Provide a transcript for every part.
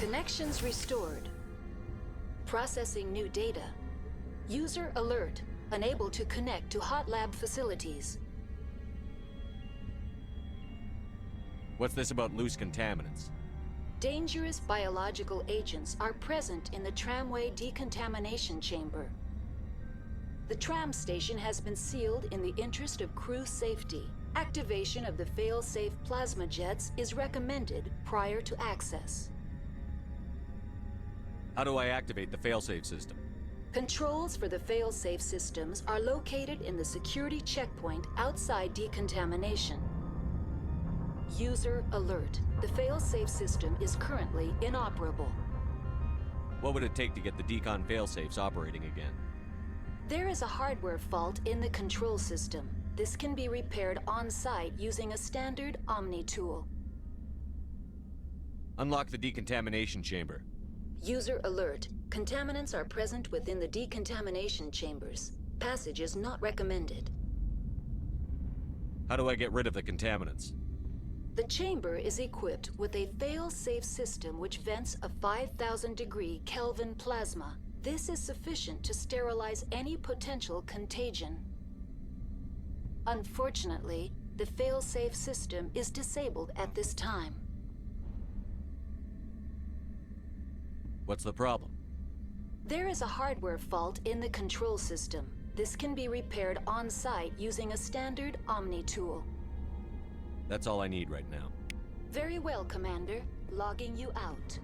Connections restored. Processing new data. User alert. Unable to connect to hot lab facilities. What's this about loose contaminants? Dangerous biological agents are present in the tramway decontamination chamber. The tram station has been sealed in the interest of crew safety. Activation of the fail-safe plasma jets is recommended prior to access. How do I activate the failsafe system? Controls for the fail-safe systems are located in the security checkpoint outside decontamination. User alert. The fail-safe system is currently inoperable. What would it take to get the decon failsafes operating again? There is a hardware fault in the control system. This can be repaired on-site using a standard Omni tool. Unlock the decontamination chamber. User alert. Contaminants are present within the decontamination chambers. Passage is not recommended. How do I get rid of the contaminants? The chamber is equipped with a fail-safe system which vents a 5,000-degree Kelvin plasma. This is sufficient to sterilize any potential contagion. Unfortunately, the fail-safe system is disabled at this time. What's the problem? There is a hardware fault in the control system. This can be repaired on-site using a standard Omni tool. That's all I need right now. Very well, Commander. Logging you out.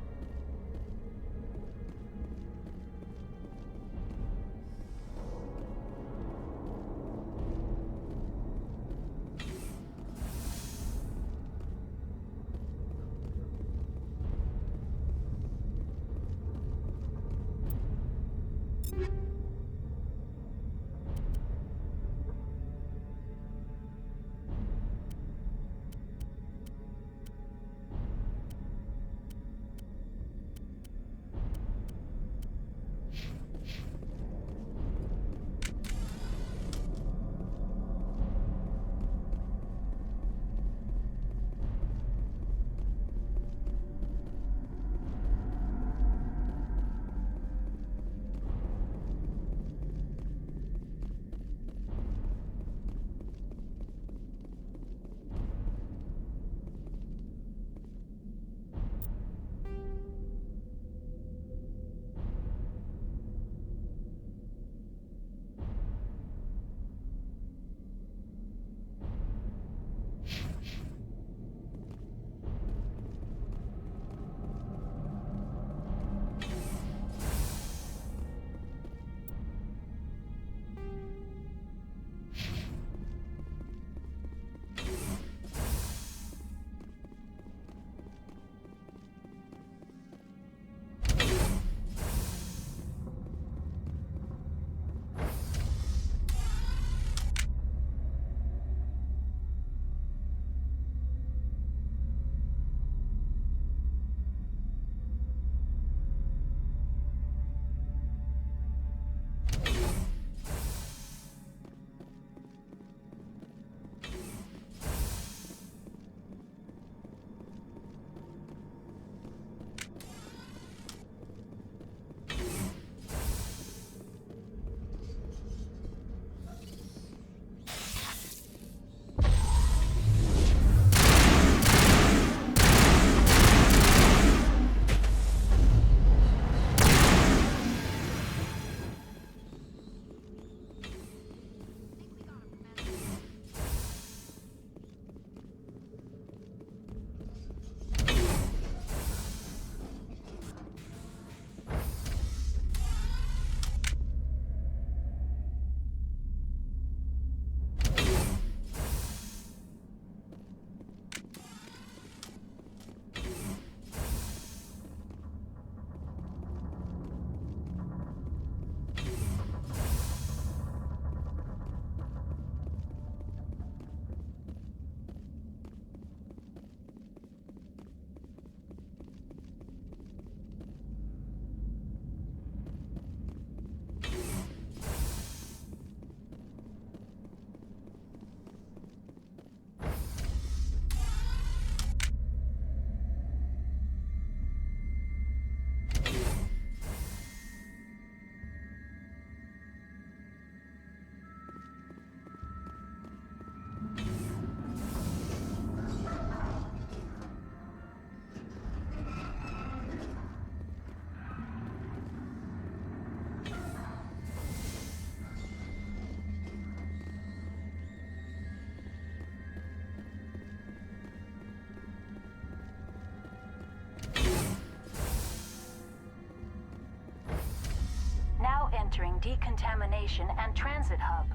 decontamination and transit hub.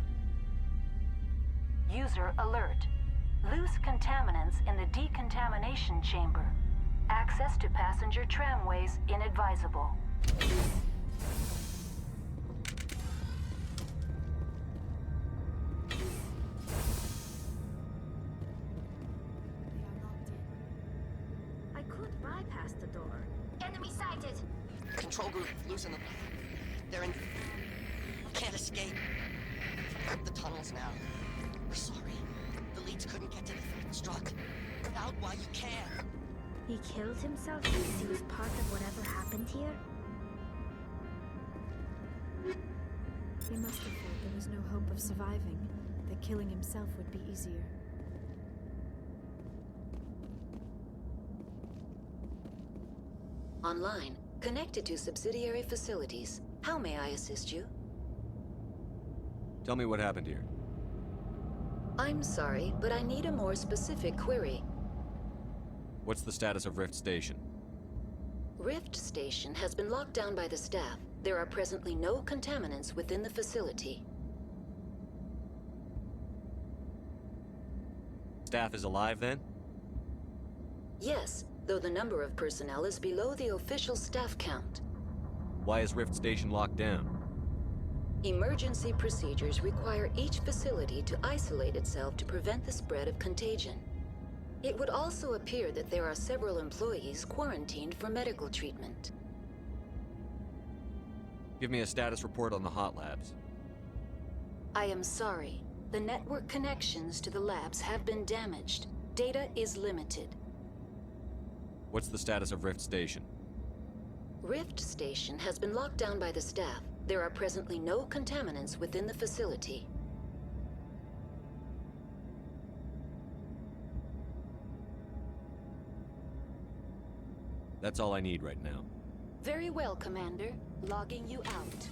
User alert. Loose contaminants in the decontamination chamber. Access to passenger tramways inadvisable. I could bypass the door. Enemy sighted! Control group, losing them. They're in... Can't escape. The tunnels now. We're sorry. The leads couldn't get to the third strut. Get out while you can. He killed himself because he was part of whatever happened here? He must have thought there was no hope of surviving, that killing himself would be easier. Online, connected to subsidiary facilities. How may I assist you? Tell me what happened here. I'm sorry, but I need a more specific query. What's the status of Rift Station? Rift Station has been locked down by the staff. There are presently no contaminants within the facility. Staff is alive then? Yes, though the number of personnel is below the official staff count. Why is Rift Station locked down? Emergency procedures require each facility to isolate itself to prevent the spread of contagion. It would also appear that there are several employees quarantined for medical treatment. Give me a status report on the hot labs. I am sorry. The network connections to the labs have been damaged. Data is limited. What's the status of Rift Station? Rift Station has been locked down by the staff. There are presently no contaminants within the facility. That's all I need right now. Very well, Commander. Logging you out.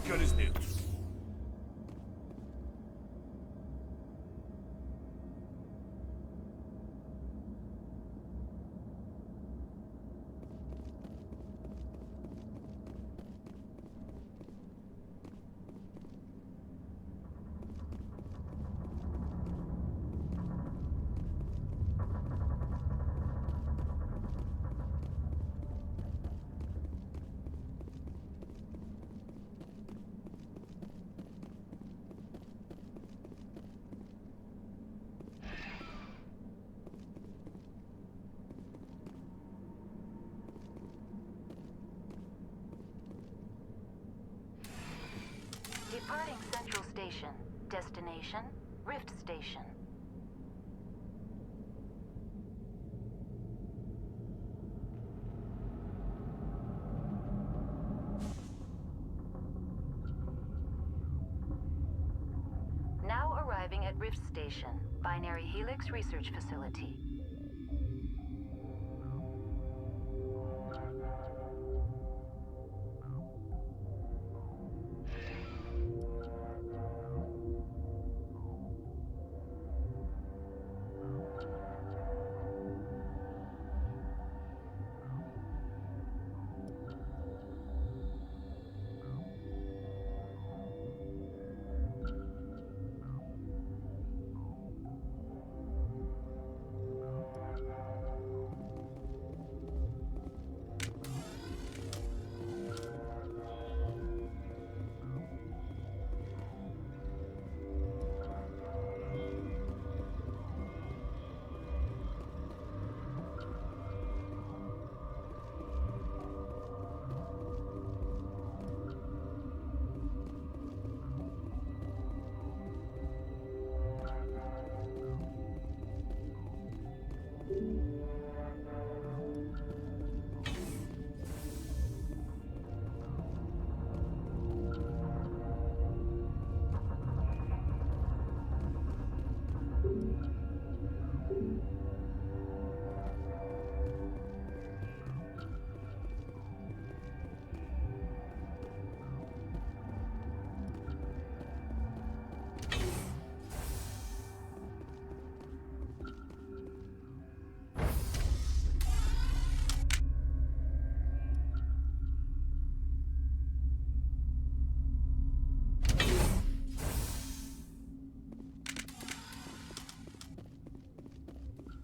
Good as new. Departing Central Station. Destination, Rift Station. Now arriving at Rift Station, Binary Helix Research Facility.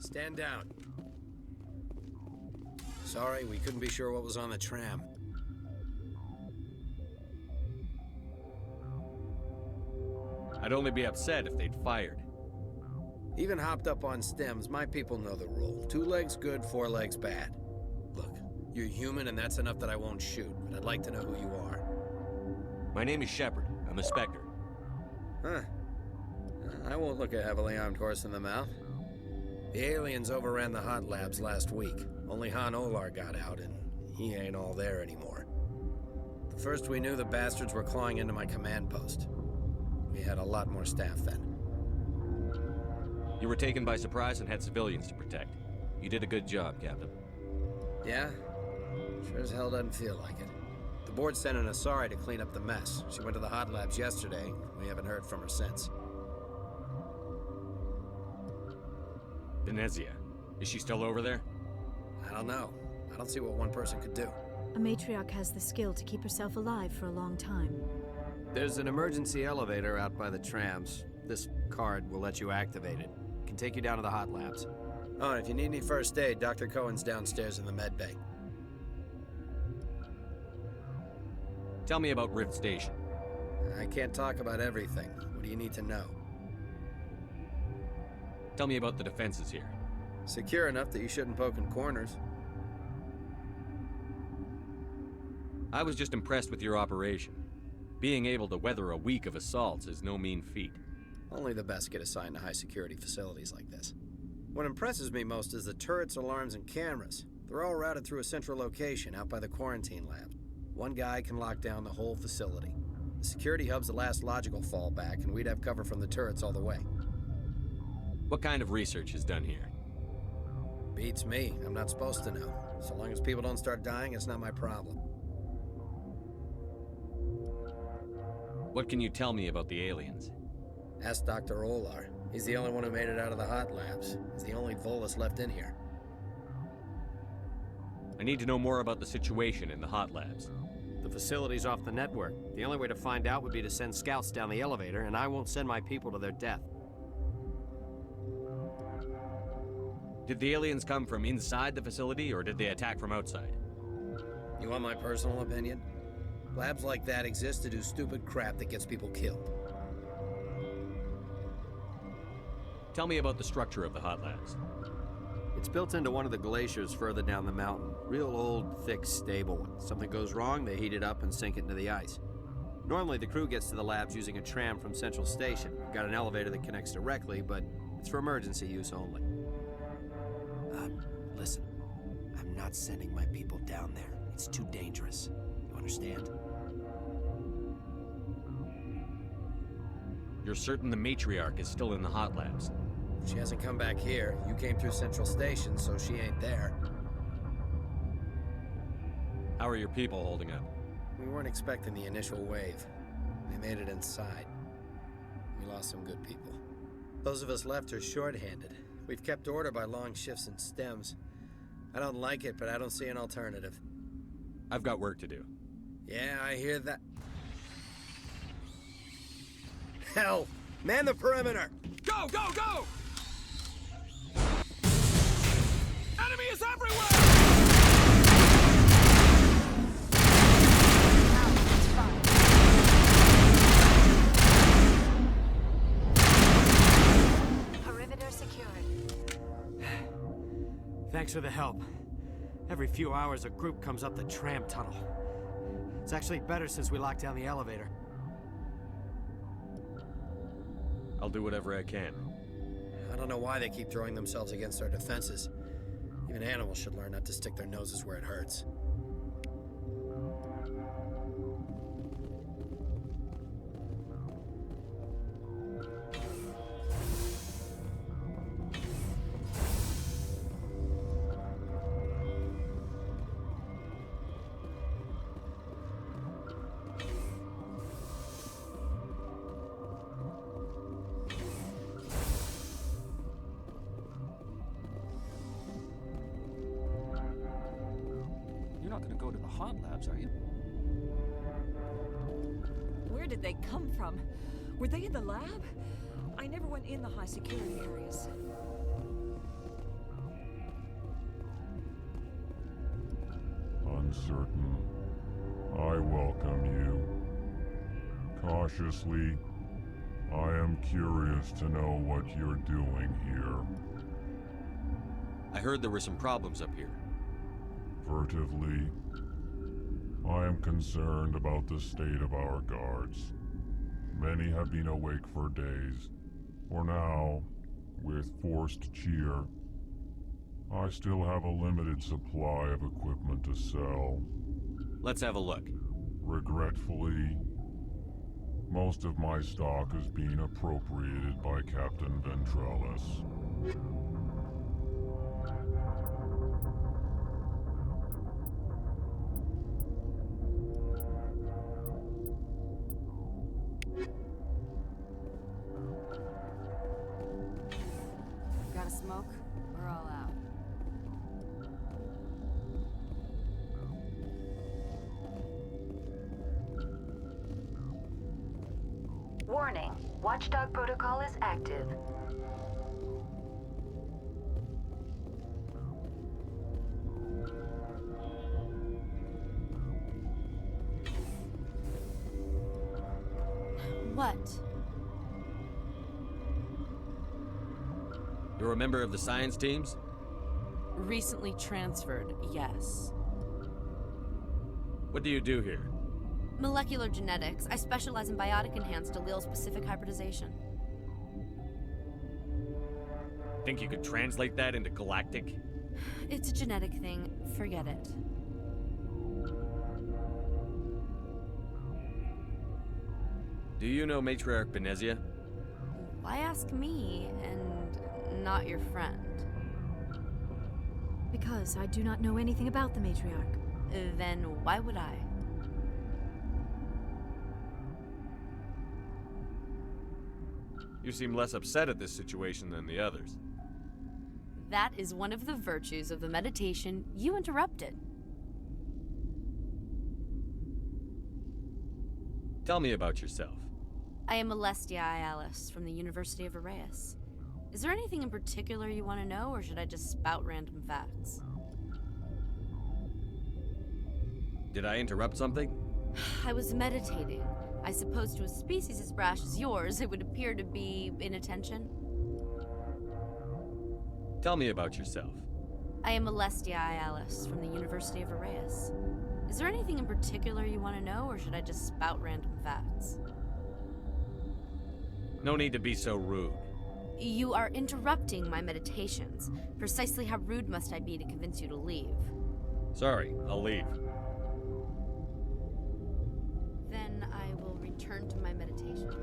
Stand down. Sorry, we couldn't be sure what was on the tram. I'd only be upset if they'd fired. Even hopped up on stems, my people know the rule. 2 legs good, 4 legs bad. Look, you're human and that's enough that I won't shoot, but I'd like to know who you are. My name is Shepard. I'm a Spectre. Huh. I won't look a heavily armed horse in the mouth. The aliens overran the hot labs last week. Only Han Olar got out, and he ain't all there anymore. The first we knew, the bastards were clawing into my command post. We had a lot more staff then. You were taken by surprise and had civilians to protect. You did a good job, Captain. Yeah? Sure as hell doesn't feel like it. The board sent an Asari to clean up the mess. She went to the hot labs yesterday. We haven't heard from her since. Benezia. Is she still over there? I don't know. I don't see what one person could do. A matriarch has the skill to keep herself alive for a long time. There's an emergency elevator out by the trams. This card will let you activate it. Can take you down to the hot labs. Oh, and if you need any first aid, Dr. Cohen's downstairs in the med bay. Tell me about Rift Station. I can't talk about everything. What do you need to know? Tell me about the defenses here. Secure enough that you shouldn't poke in corners. I was just impressed with your operation. Being able to weather a week of assaults is no mean feat. Only the best get assigned to high-security facilities like this. What impresses me most is the turrets, alarms, and cameras. They're all routed through a central location out by the quarantine lab. One guy can lock down the whole facility. The security hub's the last logical fallback, and we'd have cover from the turrets all the way. What kind of research is done here? Beats me. I'm not supposed to know. So long as people don't start dying, it's not my problem. What can you tell me about the aliens? Ask Dr. Olar. He's the only one who made it out of the hot labs. He's the only Volus left in here. I need to know more about the situation in the hot labs. The facility's off the network. The only way to find out would be to send scouts down the elevator, and I won't send my people to their death. Did the aliens come from inside the facility, or did they attack from outside? You want my personal opinion? Labs like that exist to do stupid crap that gets people killed. Tell me about the structure of the hot labs. It's built into one of the glaciers further down the mountain. Real old, thick, stable one. Something goes wrong, they heat it up and sink it into the ice. Normally, the crew gets to the labs using a tram from Central Station. We've got an elevator that connects directly, but it's for emergency use only. Listen. I'm not sending my people down there. It's too dangerous. You understand? You're certain the matriarch is still in the hot labs? She hasn't come back here. You came through Central Station, so she ain't there. How are your people holding up? We weren't expecting the initial wave. They made it inside. We lost some good people. Those of us left are short-handed. We've kept order by long shifts and stems. I don't like it, but I don't see an alternative. I've got work to do. Yeah, I hear that. Hell! Man the perimeter! Go, go, go! Enemy is everywhere! Perimeter secured. Thanks for the help. Every few hours, a group comes up the tram tunnel. It's actually better since we locked down the elevator. I'll do whatever I can. I don't know why they keep throwing themselves against our defenses. Even animals should learn not to stick their noses where it hurts. You're not gonna go to the hot labs, are you? Where did they come from? Were they in the lab? I never went in the high security areas. certain. I welcome you. Cautiously, I am curious to know what you're doing here. I heard there were some problems up here. Furtively, I am concerned about the state of our guards. Many have been awake for days. For now, with forced cheer, I still have a limited supply of equipment to sell. Let's have a look. Regretfully, most of my stock is being appropriated by Captain Ventrellis. Got a smoke? We're all out. Warning. Watchdog protocol is active. What? You're a member of the science teams? Recently transferred, yes. What do you do here? Molecular genetics. I specialize in biotic-enhanced allele-specific hybridization. Think you could translate that into galactic? It's a genetic thing. Forget it. Do you know Matriarch Benezia? Why ask me and not your friend? Because I do not know anything about the matriarch. Then why would I? You seem less upset at this situation than the others. That is one of the virtues of the meditation you interrupted. Tell me about yourself. I am Alestia Ialis from the University of Arrayas. Is there anything in particular you want to know, or should I just spout random facts? Did I interrupt something? I was meditating. I suppose to a species as brash as yours, it would appear to be inattention. Tell me about yourself. I am Alestia Ialis from the University of Arrayas. Is there anything in particular you want to know, or should I just spout random facts? No need to be so rude. You are interrupting my meditations. Precisely how rude must I be to convince you to leave? Sorry, I'll leave. Then I will return to my meditations.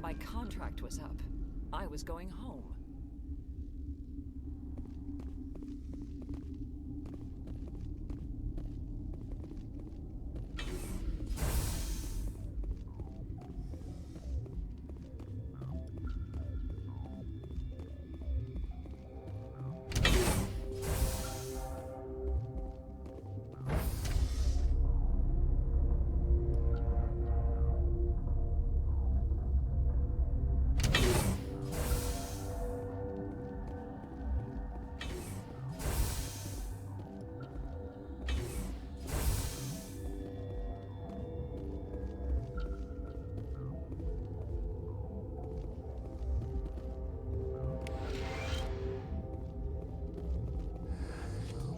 My contract was up. I was going home.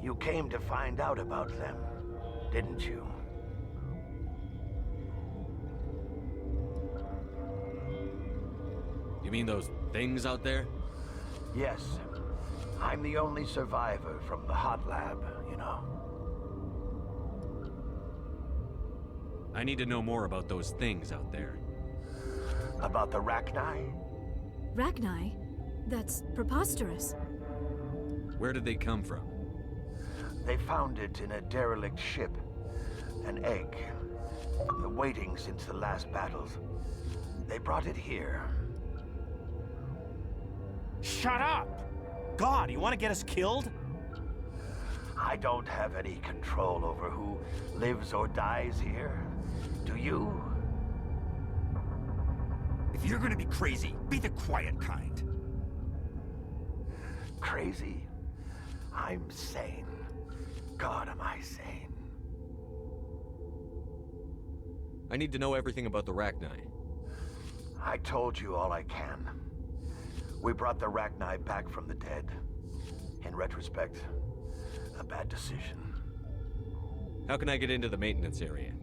You came to find out about them, didn't you? You mean those things out there? Yes. I'm the only survivor from the hot lab, you know. I need to know more about those things out there. About the Rachni? Rachni? That's preposterous. Where did they come from? They found it in a derelict ship. An egg. Waiting since the last battles. They brought it here. Shut up! God, you want to get us killed? I don't have any control over who lives or dies here. Do you? If you're gonna be crazy, be the quiet kind. Crazy? I'm sane. God, am I sane. I need to know everything about the Rachni. I told you all I can. We brought the Rachni back from the dead. In retrospect, a bad decision. How can I get into the maintenance area?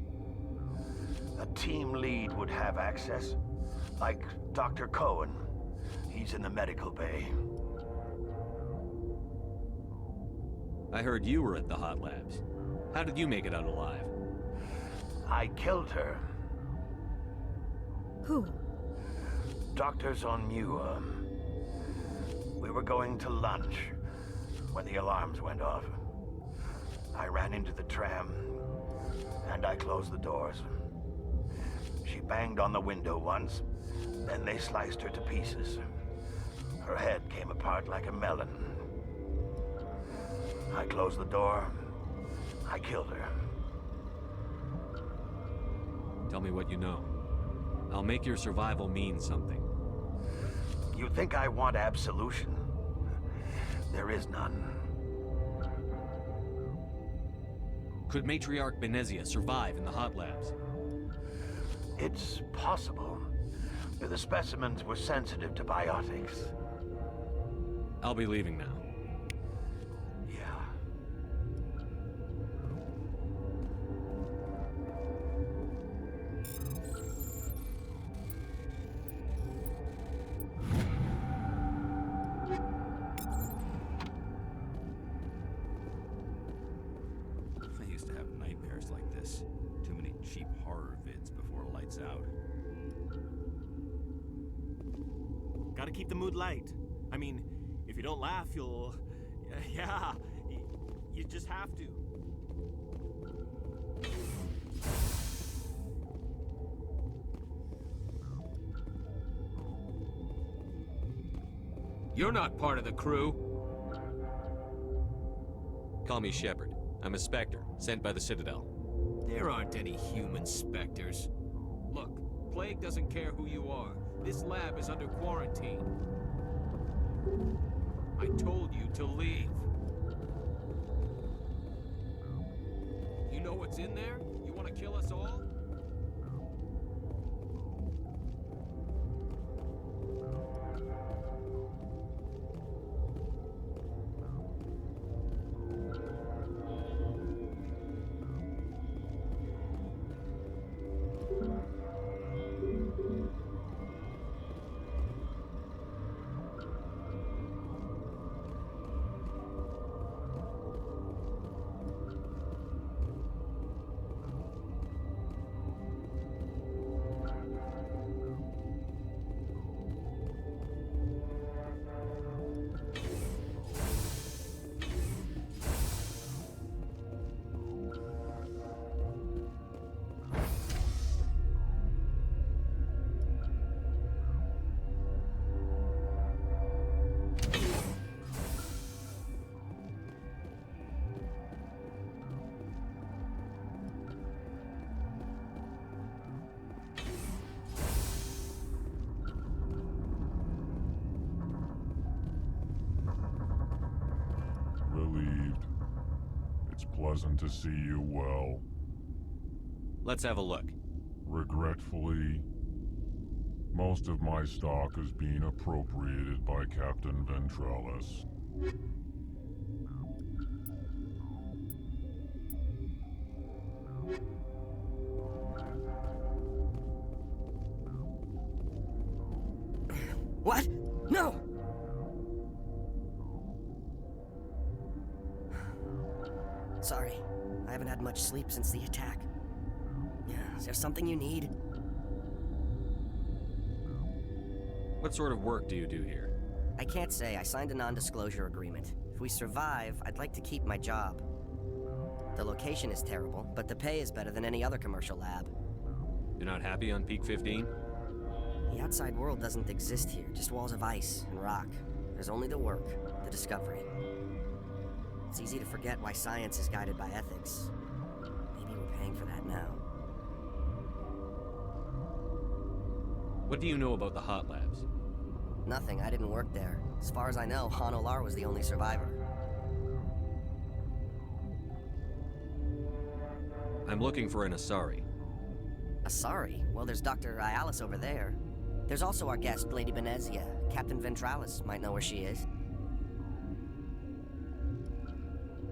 A team lead would have access. Like Dr. Cohen. He's in the medical bay. I heard you were at the hot labs. How did you make it out alive? I killed her. Who? Doctors on Muir. We were going to lunch when the alarms went off. I ran into the tram, and I closed the doors. She banged on the window once, then they sliced her to pieces. Her head came apart like a melon. I closed the door. I killed her. Tell me what you know. I'll make your survival mean something. You think I want absolution? There is none. Could Matriarch Benezia survive in the hot labs? It's possible. The specimens were sensitive to biotics. I'll be leaving now. Yeah. I used to have nightmares like this. Too many cheap horror vids before lights out. Gotta keep the mood light. I mean, if you don't laugh, you'll... Yeah, you just have to. You're not part of the crew. Call me Shepard. I'm a Spectre, sent by the Citadel. There aren't any human specters. Look, Plague doesn't care who you are. This lab is under quarantine. I told you to leave. You know what's in there? You want to kill us all? Relieved. It's pleasant to see you well. Let's have a look. Regretfully, most of my stock is being appropriated by Captain Ventrellis. Sorry, I haven't had much sleep since the attack. Yeah, is there something you need? What sort of work do you do here? I can't say. I signed a non-disclosure agreement. If we survive, I'd like to keep my job. The location is terrible, but the pay is better than any other commercial lab. You're not happy on Peak 15? The outside world doesn't exist here, just walls of ice and rock. There's only the work, the discovery. It's easy to forget why science is guided by ethics. Maybe we're paying for that now. What do you know about the Hot Labs? Nothing, I didn't work there. As far as I know, Han Olar was the only survivor. I'm looking for an Asari. Asari? Well, there's Dr. Ayalis over there. There's also our guest, Lady Benezia. Captain Ventralis might know where she is.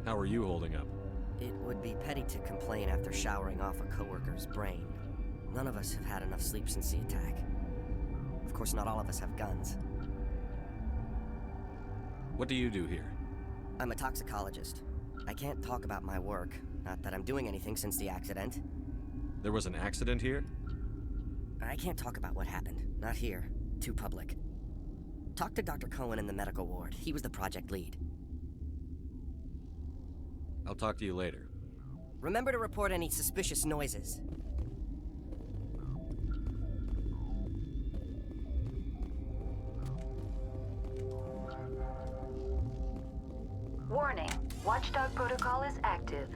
How are you holding up? It would be petty to complain after showering off a coworker's brain. None of us have had enough sleep since the attack. Of course, not all of us have guns. What do you do here? I'm a toxicologist. I can't talk about my work. Not that I'm doing anything since the accident. There was an accident here? I can't talk about what happened. Not here. Too public. Talk to Dr. Cohen in the medical ward. He was the project lead. I'll talk to you later. Remember to report any suspicious noises. Warning. Watchdog protocol is active.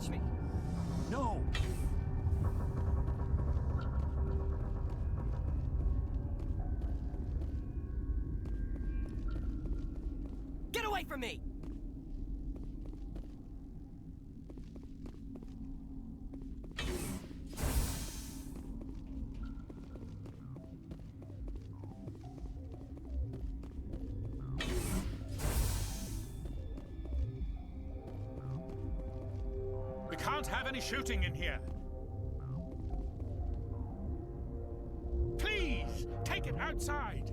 touch me! No! Get away from me! We can't have any shooting in here. Please, take it outside.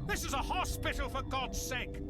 This is a hospital, for God's sake!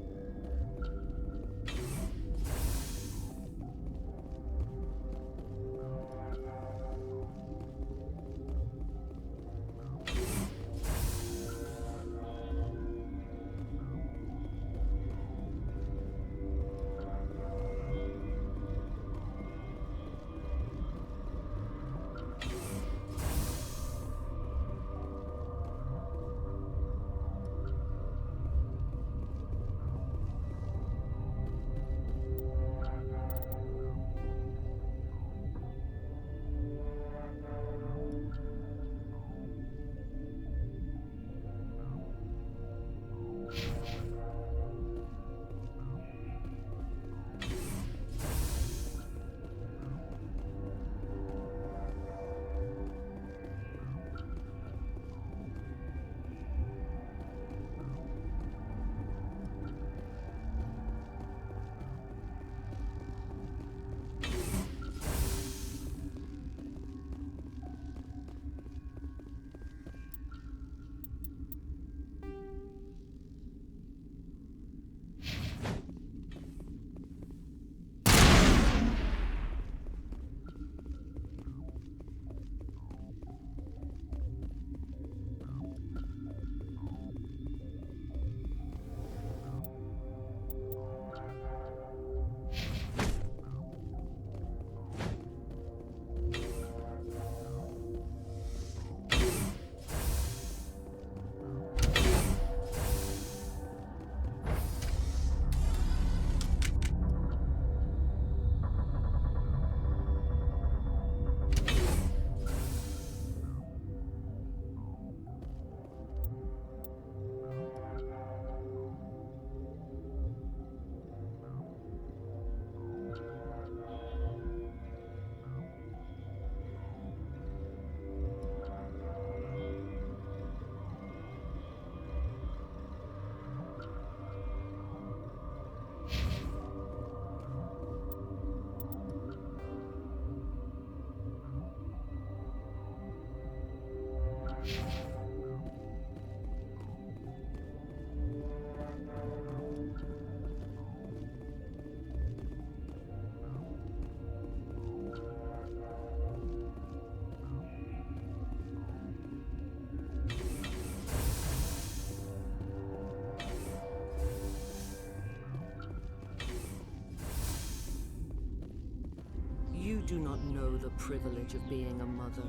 You do not know the privilege of being a mother.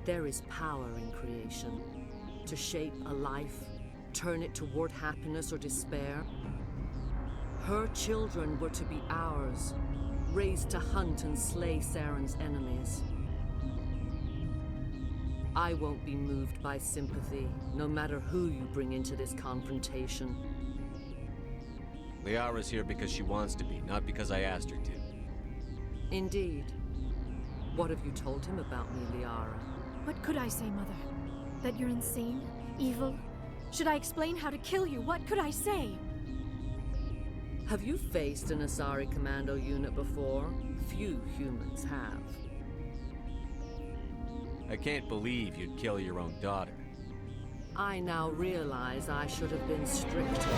There is power in creation. To shape a life, turn it toward happiness or despair. Her children were to be ours, raised to hunt and slay Saren's enemies. I won't be moved by sympathy, no matter who you bring into this confrontation. Liara's here because she wants to be, not because I asked her to. Indeed. What have you told him about me, Liara? What could I say, Mother? That you're insane? Evil? Should I explain how to kill you? What could I say? Have you faced an Asari commando unit before? Few humans have. I can't believe you'd kill your own daughter. I now realize I should have been stricter.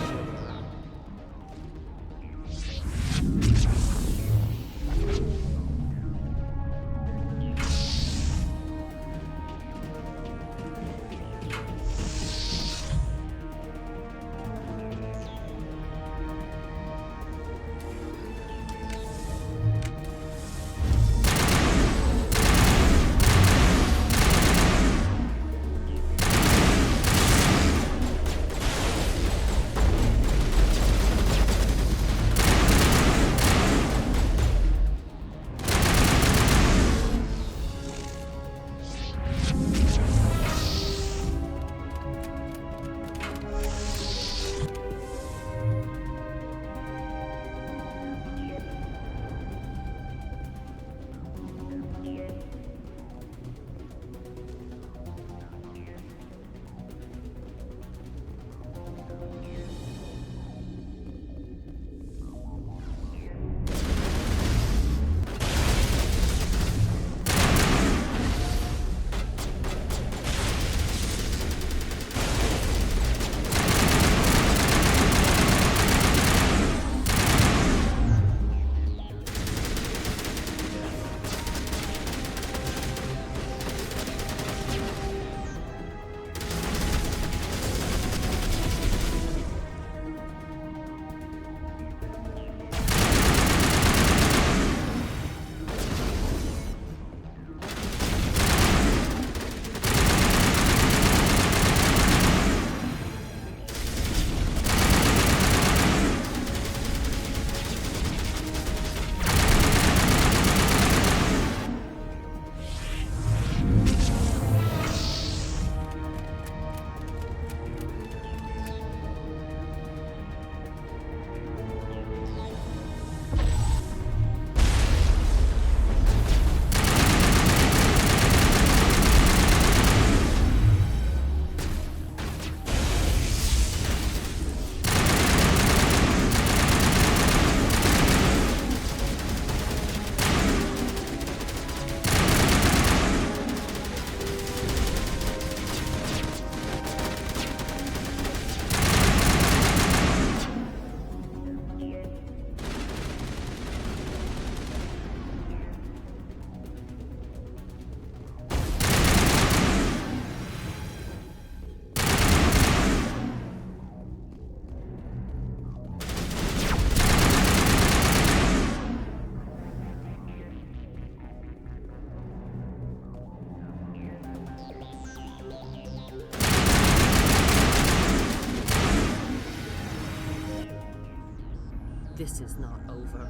this is not over.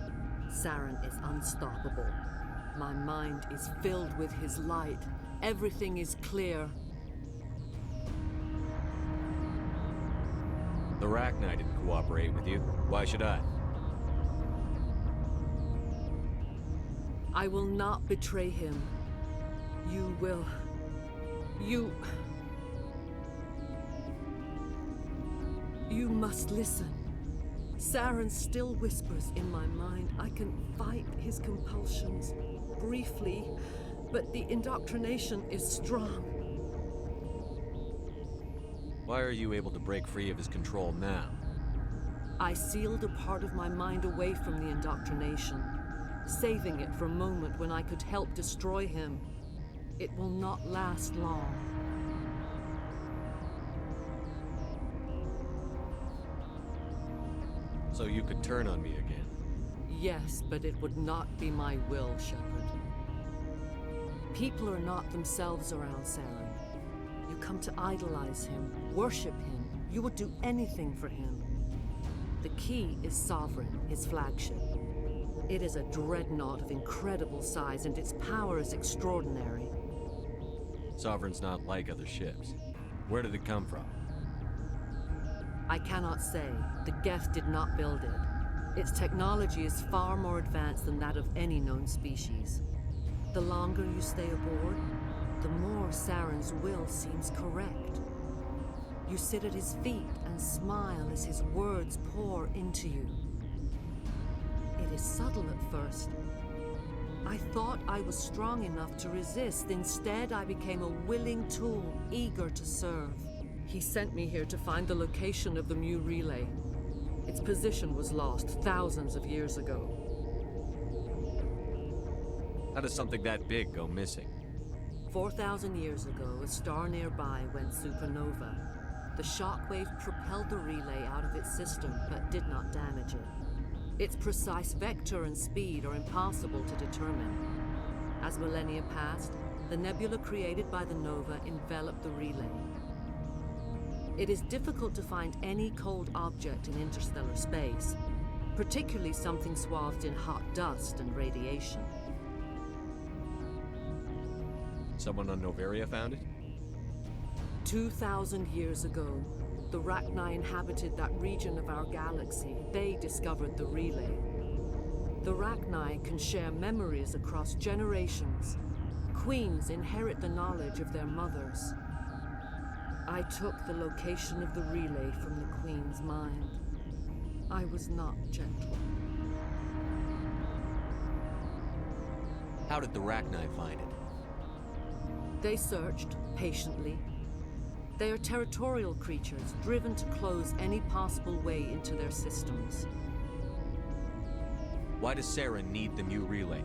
Saren is unstoppable. My mind is filled with his light. Everything is clear. The Rachni didn't cooperate with you. Why should I? I will not betray him. You will. You must listen. Saren still whispers in my mind. I can fight his compulsions briefly, but the indoctrination is strong. Why are you able to break free of his control now? I sealed a part of my mind away from the indoctrination, saving it for a moment when I could help destroy him. It will not last long. So you could turn on me again? Yes, but it would not be my will, Shepard. People are not themselves around Saren. You come to idolize him, worship him. You would do anything for him. The key is Sovereign, his flagship. It is a dreadnought of incredible size, and its power is extraordinary. Sovereign's not like other ships. Where did it come from? I cannot say. The Geth did not build it. Its technology is far more advanced than that of any known species. The longer you stay aboard, the more Saren's will seems correct. You sit at his feet and smile as his words pour into you. It is subtle at first. I thought I was strong enough to resist. Instead, I became a willing tool, eager to serve. He sent me here to find the location of the Mu relay. Its position was lost thousands of years ago. How does something that big go missing? 4,000 years ago, a star nearby went supernova. The shockwave propelled the relay out of its system, but did not damage it. Its precise vector and speed are impossible to determine. As millennia passed, the nebula created by the nova enveloped the relay. It is difficult to find any cold object in interstellar space, particularly something swathed in hot dust and radiation. Someone on Noveria found it? 2,000 years ago, the Rachni inhabited that region of our galaxy. They discovered the relay. The Rachni can share memories across generations. Queens inherit the knowledge of their mothers. I took the location of the relay from the Queen's mind. I was not gentle. How did the Rachni find it? They searched patiently. They are territorial creatures, driven to close any possible way into their systems. Why does Saren need the Mu relay?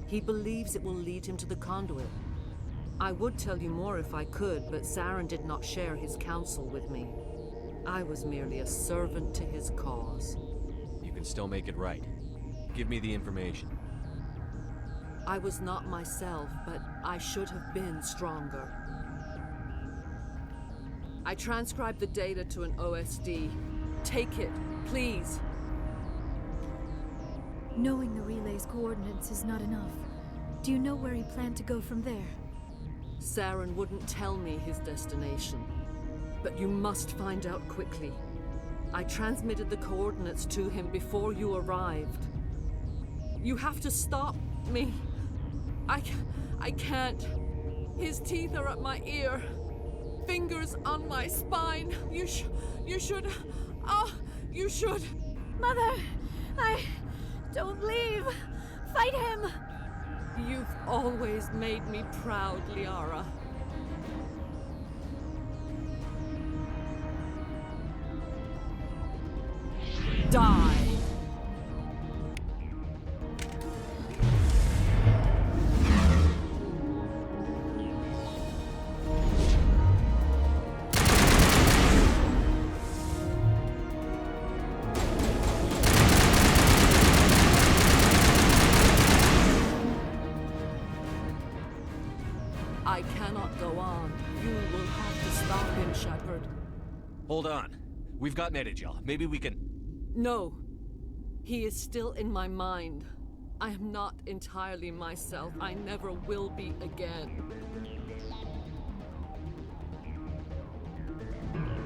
He believes it will lead him to the conduit. I would tell you more if I could, but Saren did not share his counsel with me. I was merely a servant to his cause. You can still make it right. Give me the information. I was not myself, but I should have been stronger. I transcribed the data to an OSD. Take it, please. Knowing the relay's coordinates is not enough. Do you know where he planned to go from there? Saren wouldn't tell me his destination. But you must find out quickly. I transmitted the coordinates to him before you arrived. You have to stop me. I can't. His teeth are at my ear. Fingers on my spine. You should. Oh, you should. Mother, don't leave. Fight him. You've always made me proud, Liara. Die. I cannot go on. You will have to stop him, Shepard. Hold on. We've got Metagel. Maybe we can... No. He is still in my mind. I am not entirely myself. I never will be again.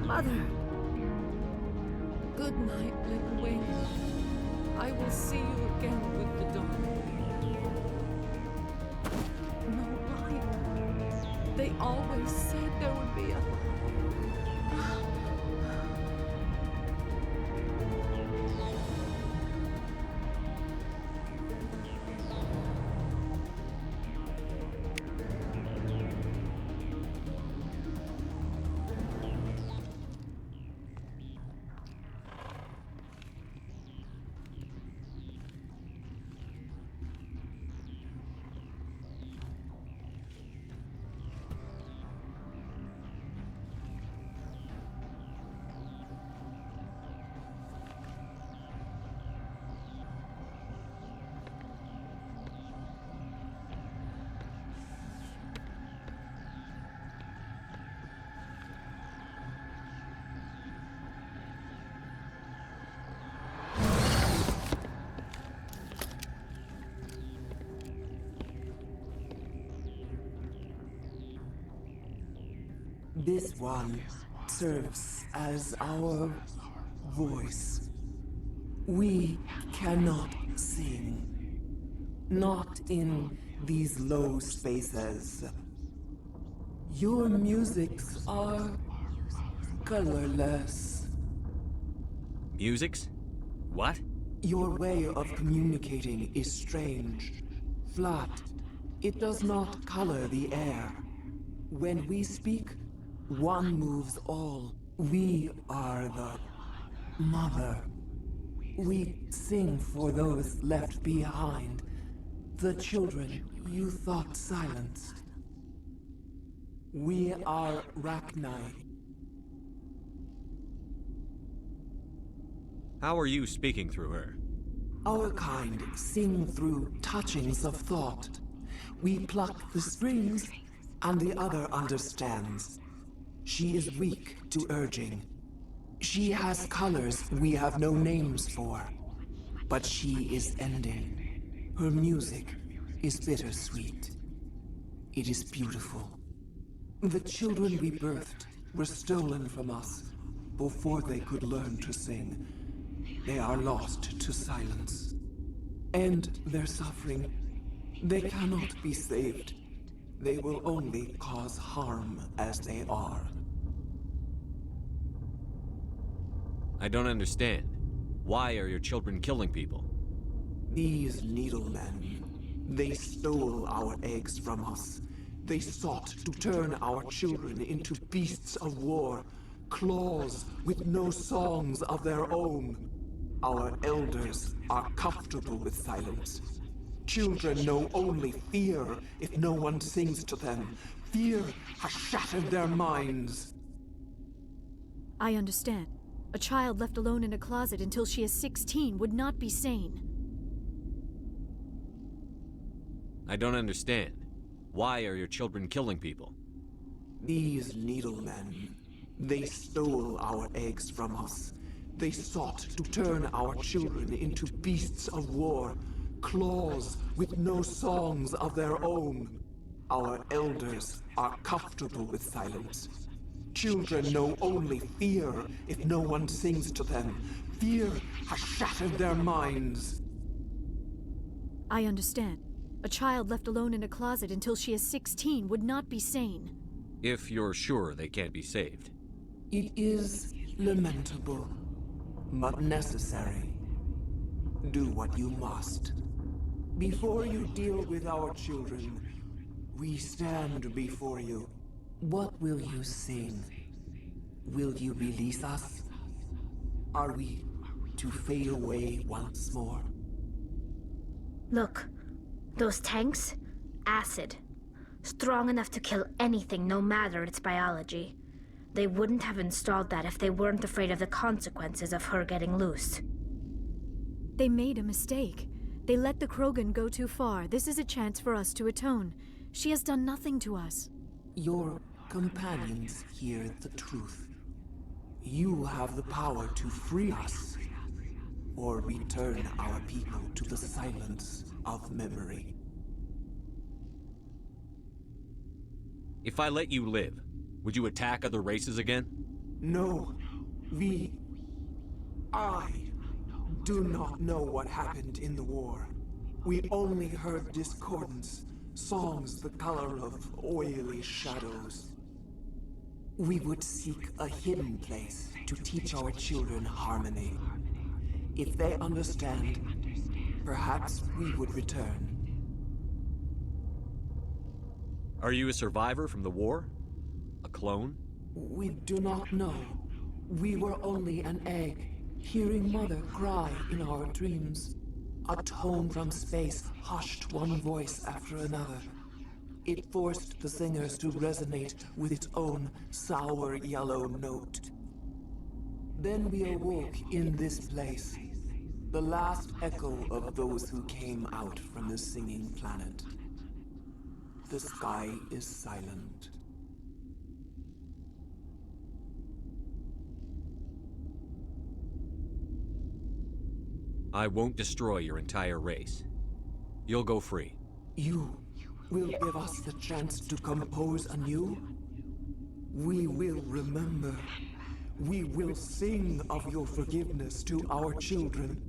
Mother. Good night, little wing. I will see you again with the dawn. No light. They always said there would be a... This one serves as our voice. We cannot sing. Not in these low spaces. Your musics are colorless. Musics? What? Your way of communicating is strange. Flat. It does not color the air. When we speak, one moves all. We are the mother. We sing for those left behind. The children you thought silenced. We are Rachni. How are you speaking through her? Our kind sing through touchings of thought. We pluck the strings, and the other understands. She is weak to urging. She has colors we have no names for. But she is ending. Her music is bittersweet. It is beautiful. The children we birthed were stolen from us before they could learn to sing. They are lost to silence. And their suffering, they cannot be saved. They will only cause harm as they are. I don't understand. Why are your children killing people? These needlemen, they stole our eggs from us. They sought to turn our children into beasts of war, claws with no songs of their own. Our elders are comfortable with silence. Children know only fear if no one sings to them. Fear has shattered their minds. I understand. A child left alone in a closet until she is 16 would not be sane. I don't understand. Why are your children killing people? These needlemen, they stole our eggs from us. They sought to turn our children into beasts of war, claws with no songs of their own. Our elders are comfortable with silence. Children know only fear if no one sings to them. Fear has shattered their minds. I understand. A child left alone in a closet until she is 16 would not be sane. If you're sure they can't be saved. It is lamentable, but necessary. Do what you must. Before you deal with our children, we stand before you. What will you sing? Will you release us? Are we to fade away once more? Look, those tanks? Acid. Strong enough to kill anything, no matter its biology. They wouldn't have installed that if they weren't afraid of the consequences of her getting loose. They made a mistake. They let the Krogan go too far. This is a chance for us to atone. She has done nothing to us. Your companions hear the truth. You have the power to free us. or return our people to the silence of memory. If I let you live, would you attack other races again? No, I do not know what happened in the war. We only heard discordance, songs the color of oily shadows. We would seek a hidden place to teach our children harmony. If they understand, perhaps we would return. Are you a survivor from the war? A clone? We do not know. We were only an egg, hearing Mother cry in our dreams. A tone from space hushed one voice after another. It forced the singers to resonate with its own sour yellow note. Then we awoke in this place, the last echo of those who came out from the singing planet. The sky is silent. I won't destroy your entire race. You'll go free. You will give us the chance to compose anew? We will remember. We will sing of your forgiveness to our children.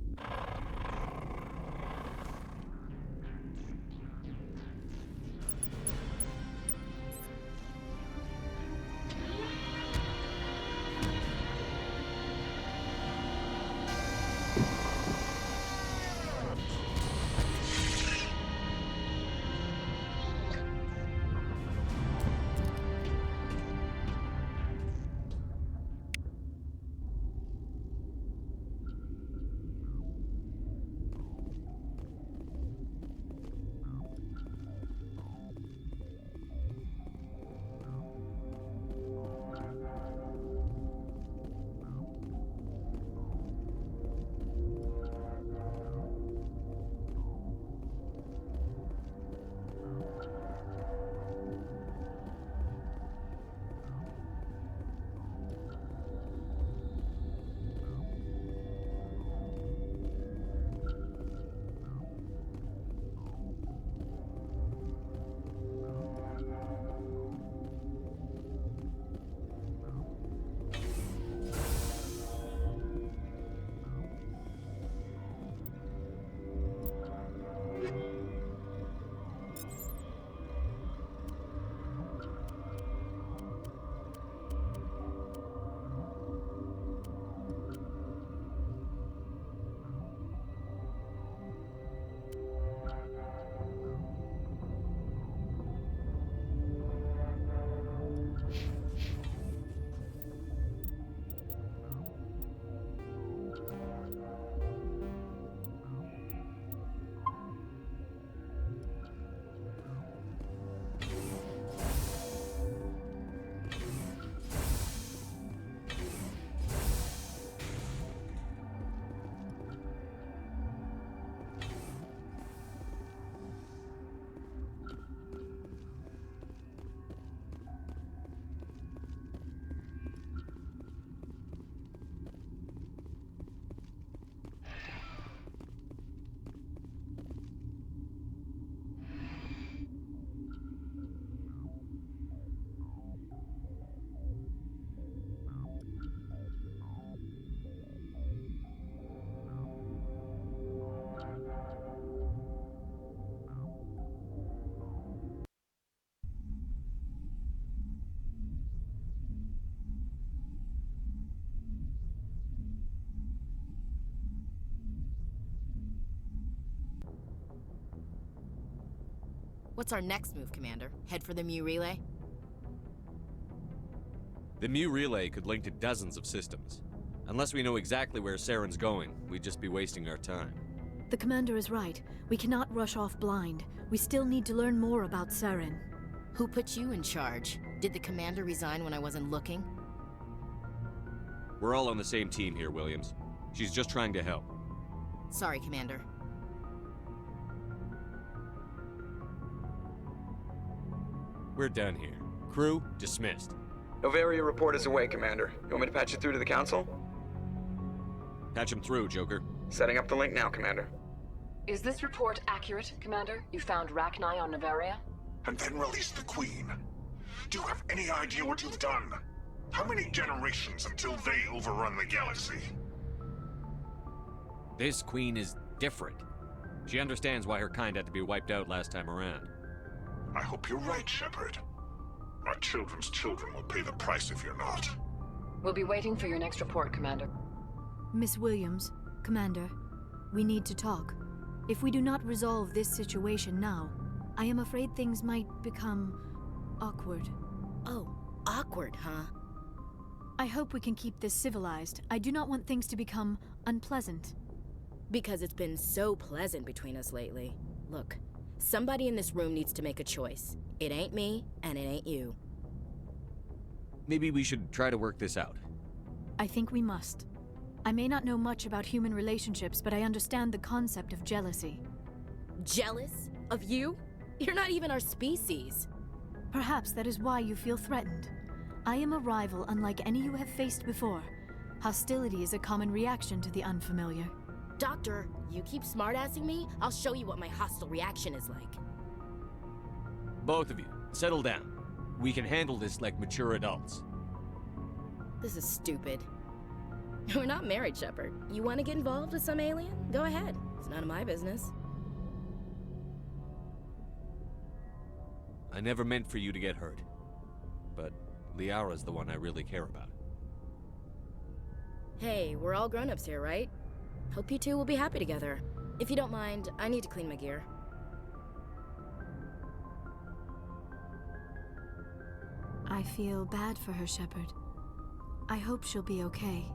What's our next move, Commander? Head for the Mu Relay? The Mu Relay could link to dozens of systems. Unless we know exactly where Saren's going, we'd just be wasting our time. The commander is right. We cannot rush off blind. We still need to learn more about Saren. Who put you in charge? Did the commander resign when I wasn't looking? We're all on the same team here, Williams. She's just trying to help. Sorry, Commander. We're done here. Crew, dismissed. Noveria report is away, Commander. You want me to patch you through to the Council? Patch him through, Joker. Setting up the link now, Commander. Is this report accurate, Commander? You found Rachni on Nevaria? And then release the Queen. Do you have any idea what you've done? How many generations until they overrun the galaxy? This Queen is different. She understands why her kind had to be wiped out last time around. I hope you're right, Shepard. Our children's children will pay the price if you're not. We'll be waiting for your next report, Commander. Miss Williams, Commander, we need to talk. If we do not resolve this situation now, I am afraid things might become awkward. Oh, awkward, huh? I hope we can keep this civilized. I do not want things to become unpleasant. Because it's been so pleasant between us lately. Look, somebody in this room needs to make a choice. It ain't me, and it ain't you. Maybe we should try to work this out. I think we must. I may not know much about human relationships, but I understand the concept of jealousy. Jealous? Of you? You're not even our species. Perhaps that is why you feel threatened. I am a rival unlike any you have faced before. Hostility is a common reaction to the unfamiliar. Doctor, you keep smartassing me, I'll show you what my hostile reaction is like. Both of you, settle down. We can handle this like mature adults. This is stupid. We're not married, Shepard. You want to get involved with some alien? Go ahead. It's none of my business. I never meant for you to get hurt. But Liara's the one I really care about. Hey, we're all grown-ups here, right? Hope you two will be happy together. If you don't mind, I need to clean my gear. I feel bad for her, Shepard. I hope she'll be okay.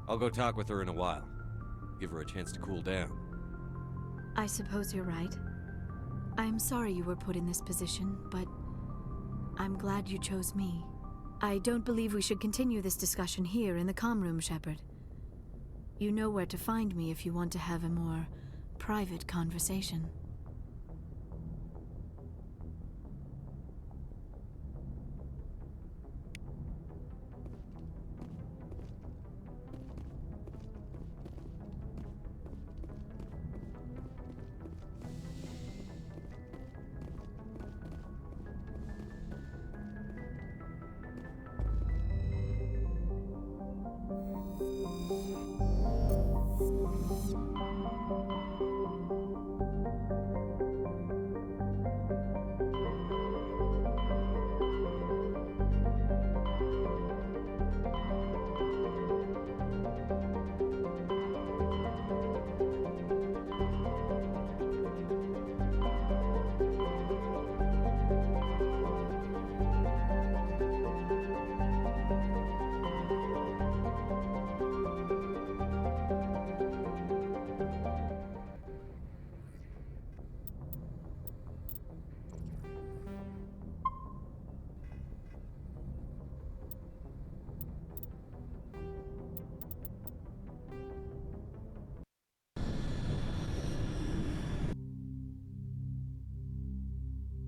I'll go talk with her in a while. Give her a chance to cool down. I suppose you're right. I'm sorry you were put in this position, but I'm glad you chose me. I don't believe we should continue this discussion here in the comm room, Shepard. You know where to find me if you want to have a more private conversation.